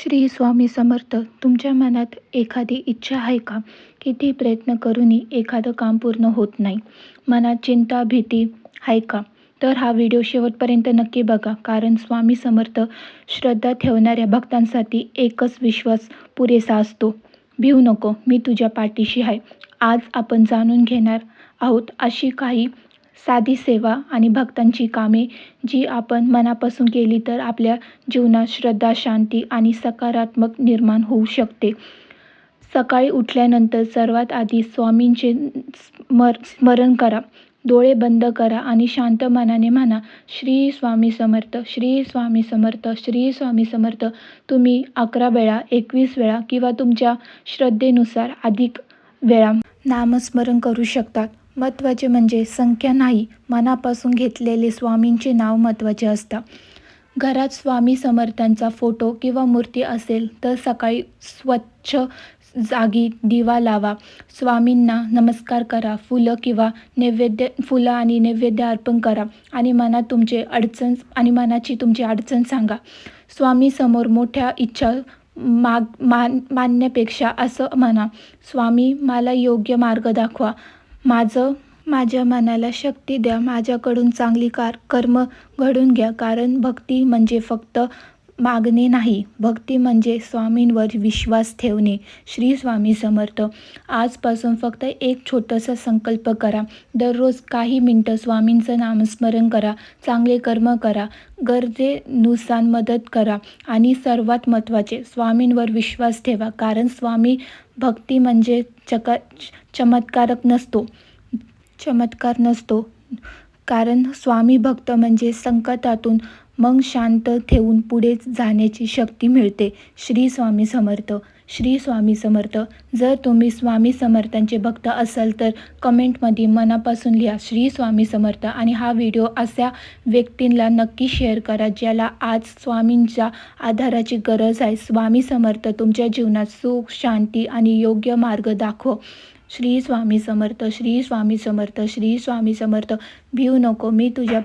श्री स्वामी समर्थ. तुमच्या मनात एखादी इच्छा आहे का? किती प्रयत्न करूनही एखादं काम पूर्ण होत नाही. मनात चिंता, भीती आहे का? तर हा व्हिडिओ शेवटपर्यंत नक्की बघा. कारण स्वामी समर्थ श्रद्धा ठेवणाऱ्या भक्तांसाठी एकच विश्वास पुरेसा असतो. भिवू नको, मी तुझ्या पाठीशी आहे. आज आपण जाणून घेणार आहोत अशी काही साधी सेवा आणि भक्तांची कामे जी आपण मनापासून केली तर आपल्या जीवनात श्रद्धा, शांती आणि सकारात्मक निर्माण होऊ शकते. सकाळी उठल्यानंतर सर्वात आधी स्वामींचे स्मरण करा. डोळे बंद करा आणि शांत मनाने म्हणा, श्री स्वामी समर्थ, श्री स्वामी समर्थ, श्री स्वामी समर्थ. तुम्ही 11 वेळा, 21 वेळा किंवा तुमच्या श्रद्धेनुसार अधिक वेळा नामस्मरण करू शकतात. महत्त्वाचे म्हणजे संख्या नाही, मनापासून घेतलेले स्वामींचे नाव महत्त्वाचे असतात. घरात स्वामी समर्थांचा फोटो किंवा मूर्ती असेल तर सकाळी स्वच्छ जागी दिवा लावा. स्वामींना नमस्कार करा. फुलं आणि नैवेद्य अर्पण करा आणि मनाची तुमची अडचण सांगा. स्वामीसमोर मोठ्या इच्छा मानण्यापेक्षा असं म्हणा, स्वामी मला योग्य मार्ग दाखवा. माझ्या मनाला शक्ती द्या. माझ्याकडून चांगली कर्म घडून घ्या. कारण भक्ती म्हणजे फक्त मागणे नाही, भक्ती म्हणजे स्वामींवर विश्वास ठेवणे. श्री स्वामी समर्थ. आजपासून फक्त एक छोटासा संकल्प करा. दररोज काही मिनटं स्वामींचं नामस्मरण करा. चांगले कर्म करा. गरजेनुसार मदत करा आणि सर्वात महत्त्वाचे, स्वामींवर विश्वास ठेवा. कारण भक्ती म्हणजे चमत्कार नसतो. कारण स्वामी भक्त म्हणजे संकटातून मन शांत ठेवून पुढे जाण्याची शक्ती मिळते. श्री स्वामी समर्थ. श्री स्वामी समर्थ. जर तुम्ही स्वामी समर्थांचे भक्त असाल तर कमेंटमध्ये मनापासून लिहा, श्री स्वामी समर्थ. आणि हा व्हिडिओ अशा व्यक्तींना नक्की शेअर करा ज्याला आज स्वामींच्या आधाराची गरज आहे. स्वामी समर्थ तुमच्या जीवनात सुख, शांती आणि योग्य मार्ग दाखव. श्री स्वामी समर्थ. श्री स्वामी समर्थ. श्री स्वामी समर्थ. भिवू नको, मी तुझ्या